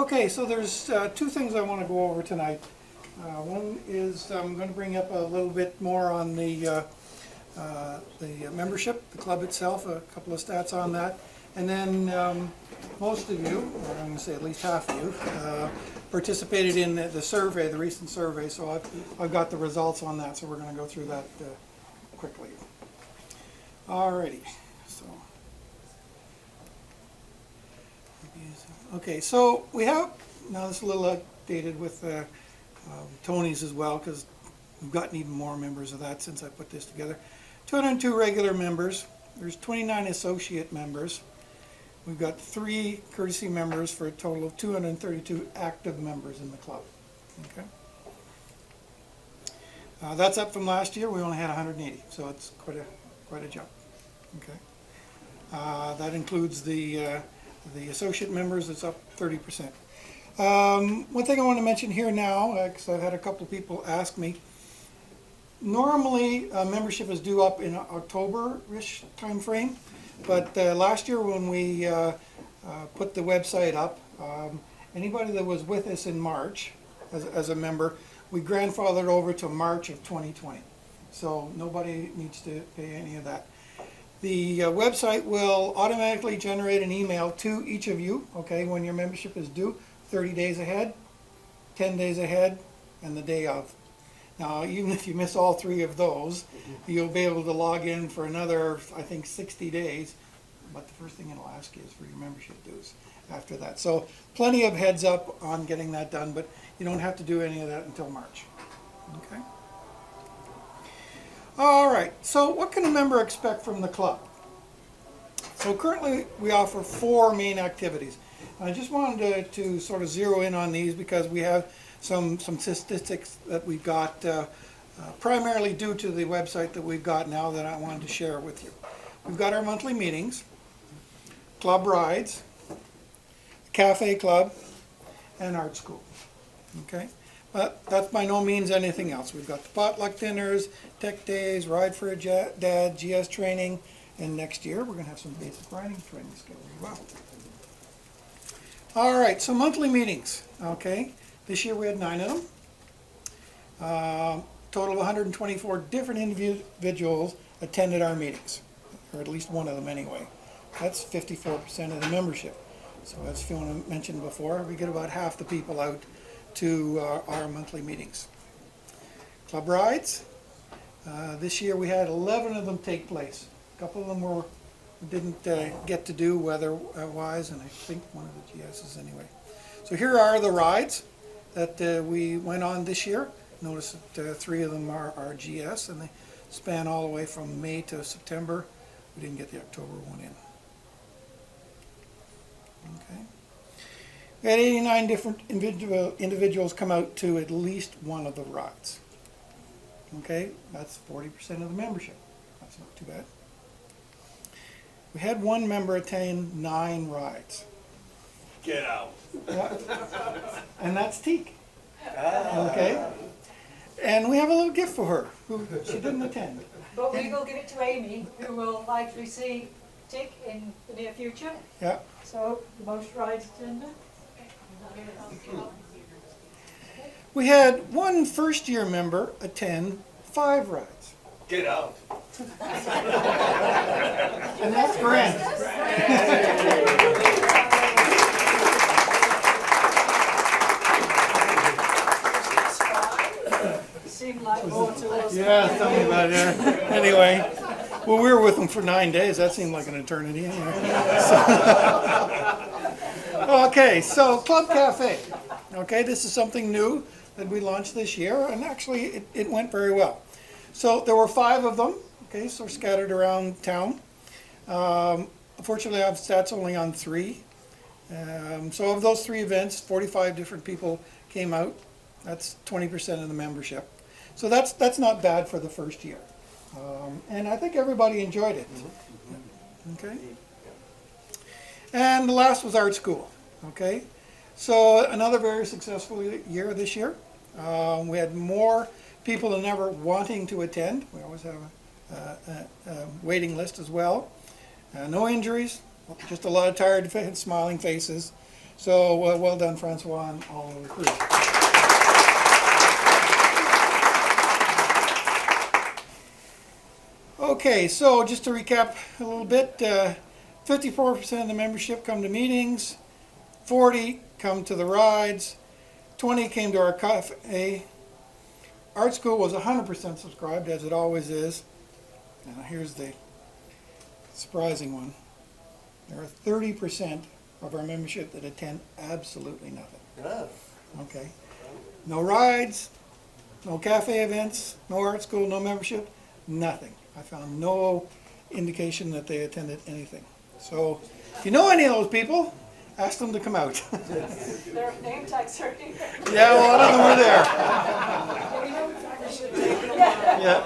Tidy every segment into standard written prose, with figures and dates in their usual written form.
Okay, so there's two things I want to go over tonight. One is I'm going to bring up a little bit more on the membership, the club itself, a couple of stats on that. And then most of you, or I'm going to say at least half of you, participated in the survey, the recent survey, so I've got the results on that, so we're going to go through that quickly. Alrighty, so. Okay, so we have, now this is a little updated with Tony's as well, because we've gotten even more members of that since I put this together. 202 regular members, there's 29 associate members. We've got 3 courtesy members for a total of 232 active members in the club. Okay. That's up from last year. We only had 180, so it's quite a jump. Okay. That includes the associate members. It's up 30%. One thing I want to mention here now, because I've had a couple of people ask me. Normally, membership is due up in October-ish time frame. But last year when we put the website up, anybody that was with us in March as a member, we grandfathered over to March of 2020. So nobody needs to pay any of that. The website will automatically generate an email to each of you, okay, when your membership is due, 30 days ahead, 10 days ahead, and the day of. Now, even if you miss all 3 of those, you'll be able to log in for another, I think, 60 days. But the first thing it'll ask you is for your membership dues after that. So plenty of heads up on getting that done, but you don't have to do any of that until March. Okay. All right, so what can a member expect from the club? So currently we offer 4 main activities. And I just wanted to sort of zero in on these because we have some statistics that we've got primarily due to the website that we've got now that I wanted to share with you. We've got our monthly meetings, club rides, cafe club, and art school. Okay, but that's by no means anything else. We've got the potluck dinners, tech days, ride for a dad, GS training, and next year we're going to have some basic riding training skills as well. All right, so monthly meetings. Okay. This year we had 9 of them. Total of 124 different individuals attended our meetings, or at least one of them anyway. That's 54% of the membership. So as Fiona mentioned before, we get about half the people out to our monthly meetings. Club rides. This year we had 11 of them take place. A couple of them didn't get to do weather-wise, and I think one of the GSs anyway. So here are the rides that we went on this year. Notice that 3 of them are GS, and they span all the way from May to September. We didn't get the October one in. Okay. We had 89 different individuals come out to at least one of the rides. Okay, that's 40% of the membership. That's not too bad. We had one member attend 9 rides. Get out. Yeah. And that's Teak. Okay. And we have a little gift for her, who she didn't attend. But we will give it to Amy, who will likely see Tick in the near future. Yeah. So, the most rides attended. We had one first-year member attend 5 rides. Get out. And that's Grant. Seemed like more to us. Yeah, something about that. Anyway, well, we were with them for 9 days. That seemed like an eternity anyway. Okay, so Club Cafe. Okay, this is something new that we launched this year, and actually it went very well. So there were 5 of them, okay, so scattered around town. Unfortunately, I have stats only on 3. So of those 3 events, 45 different people came out. That's 20% of the membership. So that's not bad for the first year. And I think everybody enjoyed it. Okay. And the last was art school. Okay. So another very successful year this year. We had more people than ever wanting to attend. We always have a waiting list as well. No injuries, just a lot of tired, smiling faces. So well done, Francois, and all of the crew. Okay, so just to recap a little bit, 54% of the membership come to meetings, 40 come to the rides, 20 came to our cafe. Art school was 100% subscribed, as it always is. Now here's the surprising one. There are 30% of our membership that attend absolutely nothing. Yeah. Okay. No rides, no cafe events, no art school, no membership, nothing. I found no indication that they attended anything. So if you know any of those people, ask them to come out. Their name tags are here. Yeah, well, a lot of them were there. Yeah.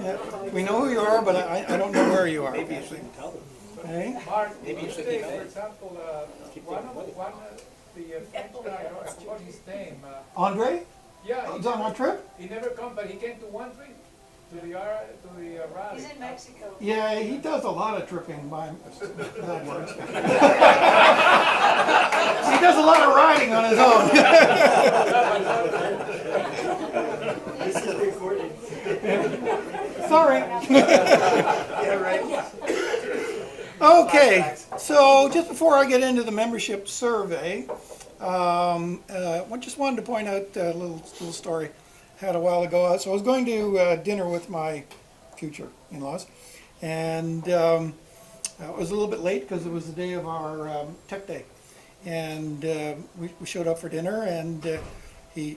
Yeah. We know who you are, but I don't know where you are. Maybe you shouldn't tell them. Okay? Mark, Maybe you should say, keep for it. example, one of the French guy, I forgot his name. Andre? Yeah, He's on our trip? he never come, but he came to one trip, to the rally. He's in Mexico. Yeah, he does a lot of tripping by bad words. He does a lot of riding on his own. This is recorded. Sorry. Yeah, right. Okay, so just before I get into the membership survey, I just wanted to point out a little story I had a while ago. So I was going to dinner with my future in-laws, and it was a little bit late because it was the day of our tech day. And we showed up for dinner, and he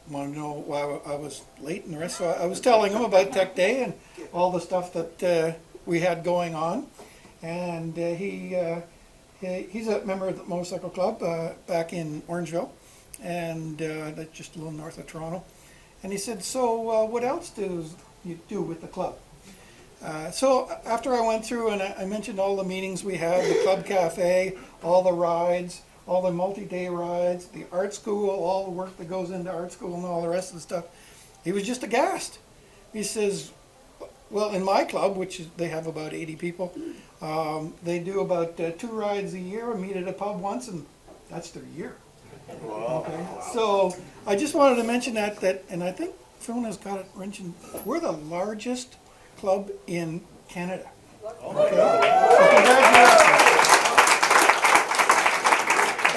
wanted to know why I was late and the rest. So I was telling him about tech day and all the stuff that we had going on. And he's a member of the motorcycle club back in Orangeville, and that's just a little north of Toronto. And he said, so what else do you do with the club? So after I went through and I mentioned all the meetings we had, the club cafe, all the rides, all the multi-day rides, the art school, all the work that goes into art school and all the rest of the stuff, he was just aghast. He says, well, in my club, which is, they have about 80 people, they do about 2 rides a year, meet at a pub once, and that's their year. Wow. Okay. So I just wanted to mention that, and I think Fiona's got it mentioned, we're the largest club in Canada. Okay. So congratulations.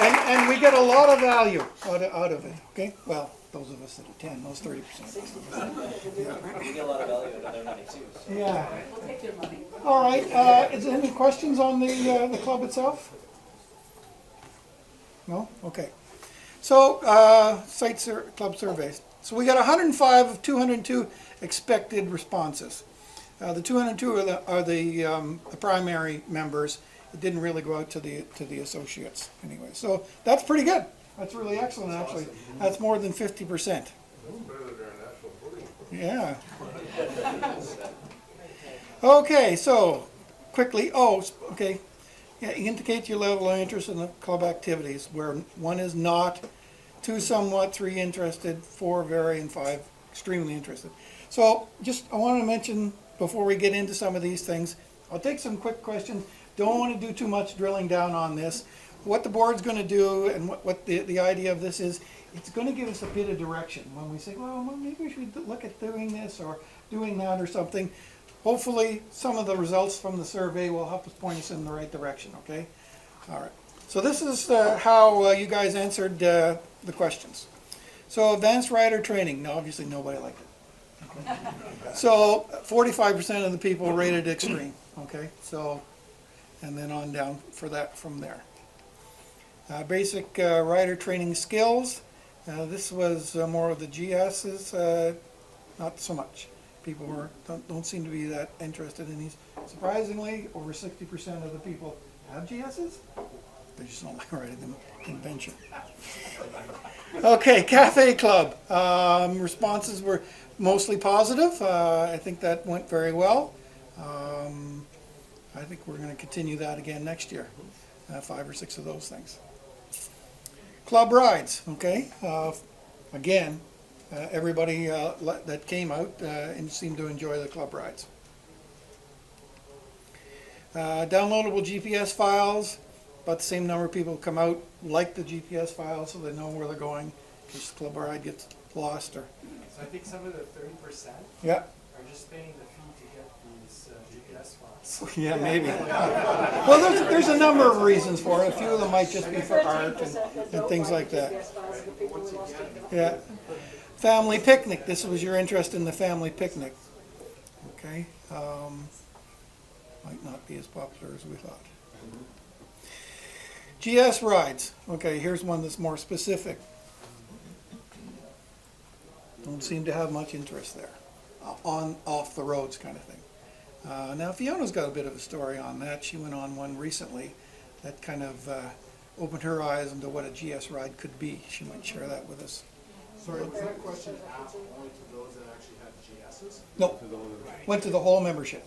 And we get a lot of value out of it, okay? Well, those of us that attend, those 30%. You get a lot of value out of their money too. So. Yeah. We'll take your money. All right, is there any questions on the club itself? No? Okay. So, club surveys. So we got 105 of 202 expected responses. The 202 are the primary members. It didn't really go out to the associates anyway. So that's pretty good. That's really excellent, actually. That's more than 50%. Yeah. Okay, so quickly. Okay. Yeah, indicate your level of interest in the club activities, where 1 is not, 2 somewhat, 3 interested, 4 very, and 5 extremely interested. So I want to mention before we get into some of these things, I'll take some quick questions. Don't want to do too much drilling down on this. What the board's going to do and what the idea of this is, it's going to give us a bit of direction when we say, well, maybe we should look at doing this or doing that or something. Hopefully, some of the results from the survey will help us point us in the right direction, okay? All right. So this is how you guys answered the questions. So advanced rider training. No, obviously nobody liked it. Okay. So 45% of the people rated extreme, okay? So, and then on down from there. Basic rider training skills. This was more of the GSs, not so much. People don't seem to be that interested in these. Surprisingly, over 60% of the people have GSs. They just don't like riding them in venture. Okay, Cafe Club. Responses were mostly positive. I think that went very well. I think we're going to continue that again next year. 5 or 6 of those things. Club rides, okay. Again, everybody that came out and seemed to enjoy the club rides. Downloadable GPS files. about the same number of people come out, like the GPS file, so they know where they're going, in case the club ride gets lost or, So I think some of the 30% yeah. are just paying the fee to get these GPS files. Yeah, maybe. Well, there's a number of reasons for it. A few of them might just be for art and things like that. Yeah. Family picnic. This was your interest in the family picnic. Okay. Might not be as popular as we thought. GS rides. Okay, here's one that's more specific. Don't seem to have much interest there. On off the roads kind of thing. Now Fiona's got a bit of a story on that. She went on one recently that kind of opened her eyes into what a GS ride could be. She might share that with us. Sorry, was that question asked only to those that actually had GSs? No, went to the whole membership.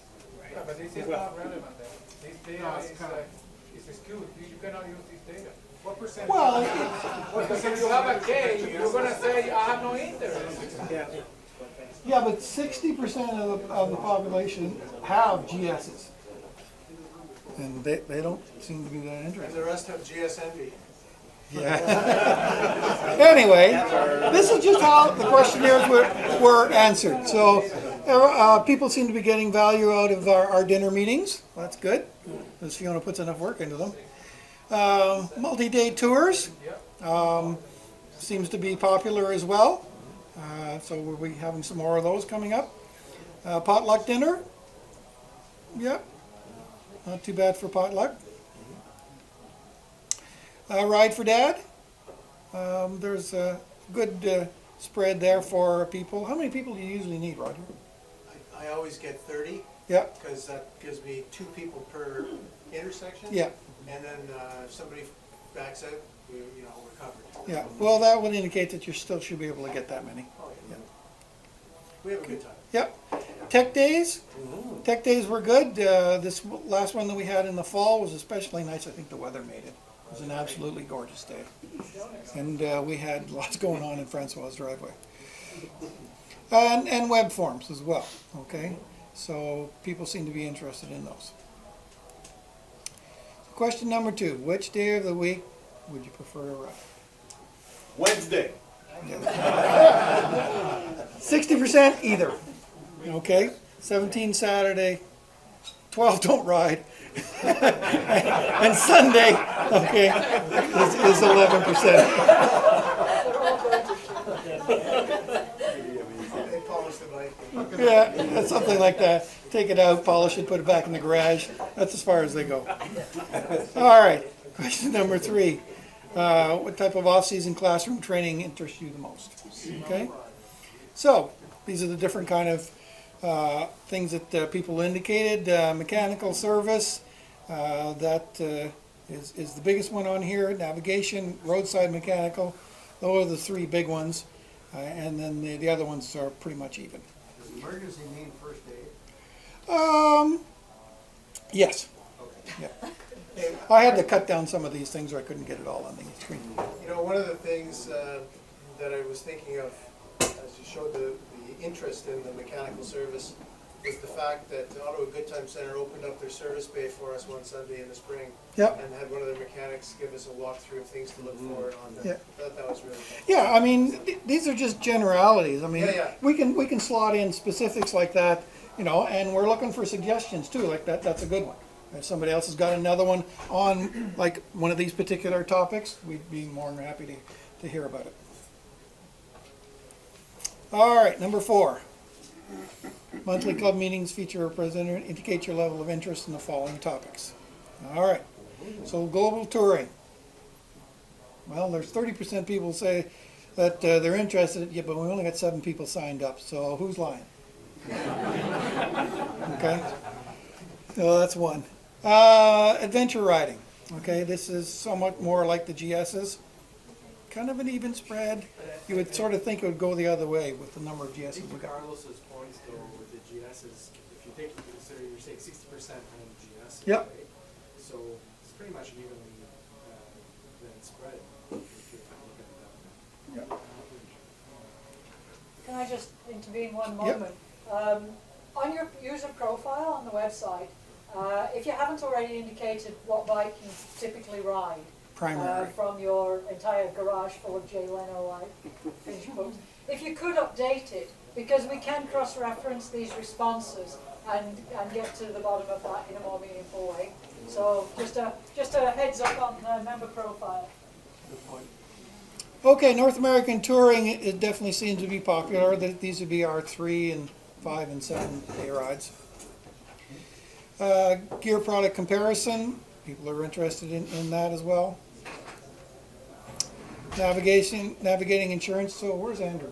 Yeah, but this is not relevant then. This data is skewed. You cannot use this data. What percentage? Well, Because if you have a K, you're gonna say, I have no interest. yeah, but 60% of the population have GSs. And they don't seem to be that And interested. the rest have GS envy. Yeah. Anyway, this is just how the questionnaires were answered. So people seem to be getting value out of our dinner meetings. That's good, as Fiona puts enough work into them. Multi-day tours seems to be popular as well. So we'll be having some more of those coming up. Potluck dinner. Yep. Not too bad for potluck. Ride for Dad. There's a good spread there for people. How many people do you usually need, Roger? I always get 30, Yeah, because that gives me 2 people per intersection. yeah, And then if somebody backs out, we're covered. yeah. Well, that would indicate that you still should be able to get that many. Oh, yeah. We have a good time. Yep. Tech Days. Tech Days were good. This last one that we had in the fall was especially nice. I think the weather made it. It was an absolutely gorgeous day. And we had lots going on in Francois' driveway. And web forms as well, okay? So people seem to be interested in those. Question number 2, which day of the week would you prefer to ride? Wednesday. 60% either, okay? 17 Saturday, 12 don't ride. And Sunday, okay, is 11%. They polish the bike. Yeah, something like that. Take it out, polish it, put it back in the garage. That's as far as they go. All right, question number 3. What type of off-season classroom training interests you the most? Okay, so these are the different kind of things that people indicated. Mechanical service, that is the biggest one on here. Navigation, roadside mechanical, those are the 3 big ones. And then the other ones are pretty much even. Does emergency mean first aid? Yes. Yeah. I had to cut down some of these things or I couldn't get it all on the screen. One of the things that I was thinking of, as you showed the interest in the mechanical service, was the fact that the Ottawa Good Time Center opened up their service bay for us one Sunday in the spring. Yep. And had one of their mechanics give us a walkthrough of things to look for on them. Yeah. I thought that was really cool. Yeah, I mean, these are just generalities. I mean, Yeah. we can slot in specifics like that, and we're looking for suggestions too, like that. That's a good one. If somebody else has got another one on like one of these particular topics, we'd be more than happy to hear about it. All right, number 4. Monthly club meetings feature a presenter, indicate your level of interest in the following topics. All right, so global touring. Well, there's 30% people say that they're interested, yeah, but we only got 7 people signed up, so who's lying? Okay, so that's one. Adventure riding. Okay, this is somewhat more like the GSs. Kind of an even spread. You would sort of think it would go the other way with the number of GSs we got. Carlos's points though with the GSs, if you take into consider, you're saying 60% own GSs, Yep. right? So it's pretty much an evenly then spread. If you look at it that way. Can I just intervene one Yep. moment? On your user profile on the website, If you haven't already indicated what bike you typically ride, Primary. from your entire garage full of Jay Leno like finished books, if you could update it, because we can cross-reference these responses and get to the bottom of that in a more meaningful way. So just a heads up on the member profile. Okay, North American touring, it definitely seems to be popular. These would be our 3 and 5 and 7 day rides. Gear product comparison, people are interested in that as well. Navigating insurance, so where's Andrew?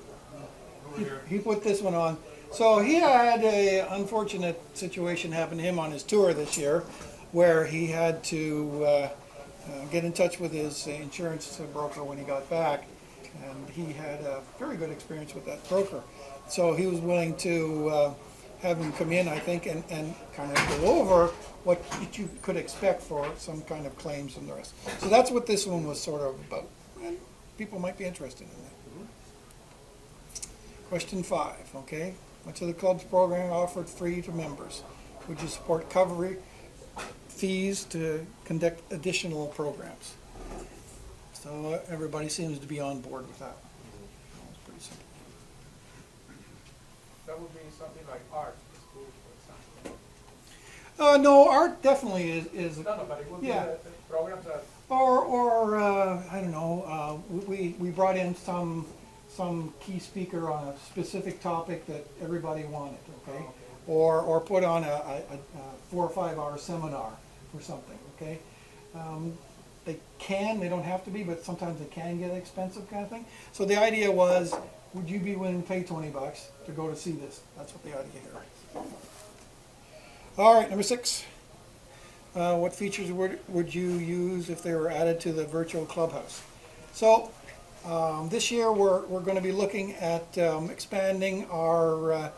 He put this one on. So he had a unfortunate situation happen to him on his tour this year, where he had to get in touch with his insurance broker when he got back, and he had a very good experience with that broker. So he was willing to have him come in, I think, and kind of go over what you could expect for some kind of claims and the rest. So that's what this one was sort of about, and people might be interested in that. Question 5, okay? Much of the club's program offered free to members. Would you support covering fees to conduct additional programs? So everybody seems to be on board with that. It's pretty simple. That would be something like art in school, for example. No, art definitely is No, but it would be Yeah. a program that, or I don't know. We brought in some key speaker on a specific topic that everybody wanted. Okay, or put on a 4 or 5 hour seminar or something. Okay, they don't have to be, but sometimes they can get expensive kind of thing. So the idea was, would you be willing to pay $20 to go to see this? That's what the idea here. All right, number 6. What features would you use if they were added to the virtual clubhouse? So this year we're going to be looking at expanding our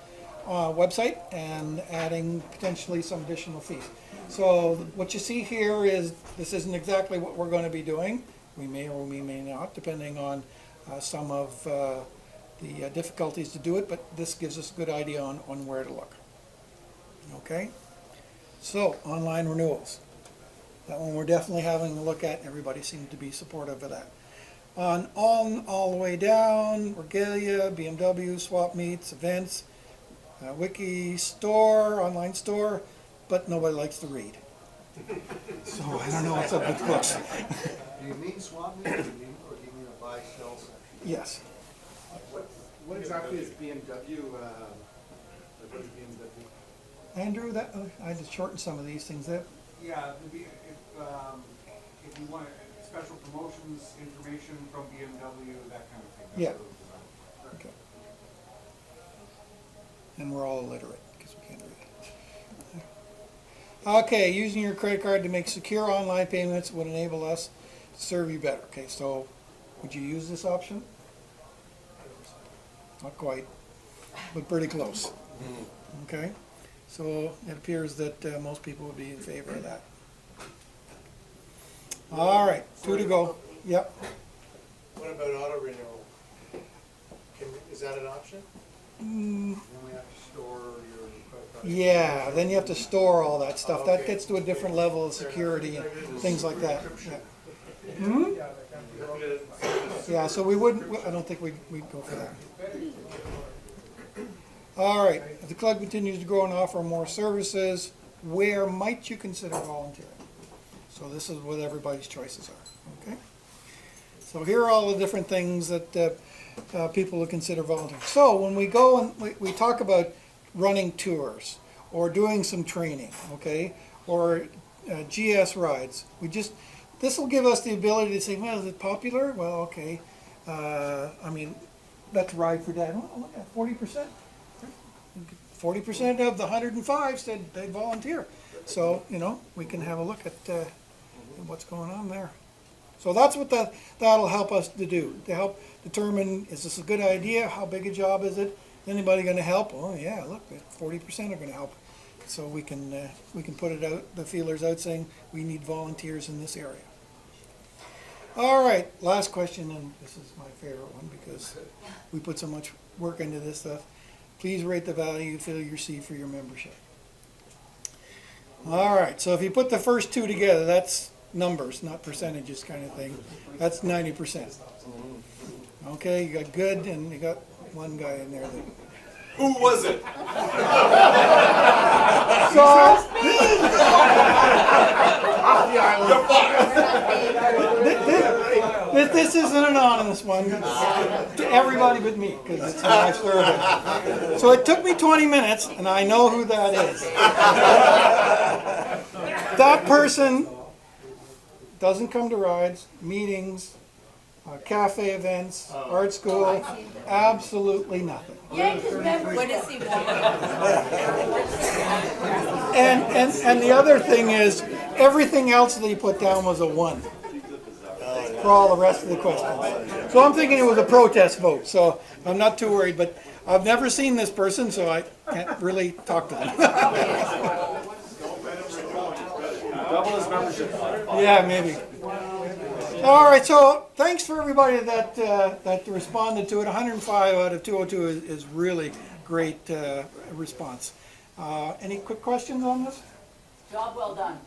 website and adding potentially some additional fees. So what you see here is, this isn't exactly what we're going to be doing. We may or we may not, depending on some of the difficulties to do it, but this gives us a good idea on where to look. Okay? So, online renewals. That one we're definitely having a look at. Everybody seems to be supportive of that. On all the way down, regalia, BMW, swap meets, events, wiki store, online store, but nobody likes to read. So I don't know what's up with books. Do you mean swap meet, or do you mean a buy sell section? Yes. What exactly is BMW, what is BMW? Andrew, I just shortened some of these things there. Yeah, if you want special promotions, information from BMW, that kind of thing. That's Yeah. what it was about. Okay. And we're all illiterate because we can't read. Okay, using your credit card to make secure online payments would enable us to serve you better. Okay, so would you use this option? Not quite, but pretty close. Okay, so it appears that most people would be in favor of that. All right, 2 to go. Yep. What about auto renewal? Is that an option? Then we have to store your credit card. Yeah, then you have to store all that stuff. That Okay. gets to a different level of security and things like that. Yeah. Hmm? yeah, that can be all. Yeah, so we wouldn't, I don't think we'd go for that. All right, if the club continues to grow and offer more services, where might you consider volunteering? So this is what everybody's choices are, okay? So here are all the different things that people would consider volunteering. So when we go and we talk about running tours or doing some training, okay, or GS rides, this will give us the ability to say, well, is it popular? Well, okay, I mean, let's ride for Dad. Oh, look at 40%. 40% of the 105 said they'd volunteer. So, we can have a look at what's going on there. So that's what that'll help us to do, to help determine, is this a good idea? How big a job is it? Anybody going to help? Oh yeah, look, 40% are going to help. So we can put it out, the feelers out, saying we need volunteers in this area. All right, last question, and this is my favorite one because we put so much work into this stuff. Please rate the value you feel you receive for your membership. All right, so if you put the first two together, that's numbers, not percentages kind of thing. That's 90%. Okay, you got good, and you got one guy in there that. Who was it? So, this isn't an anonymous one. It's to everybody but me, because it's my survey. So it took me 20 minutes, and I know who that is. That person doesn't come to rides, meetings, cafe events, art school, absolutely nothing. What does he want? And the other thing is, everything else that he put down was a 1 for all the rest of the questions. So I'm thinking it was a protest vote, so I'm not too worried, but I've never seen this person, so I can't really talk to them. Double his membership. Yeah, maybe. All right, so thanks for everybody that responded to it. 105 out of 202 is really great response. Any quick questions on this? Job well done.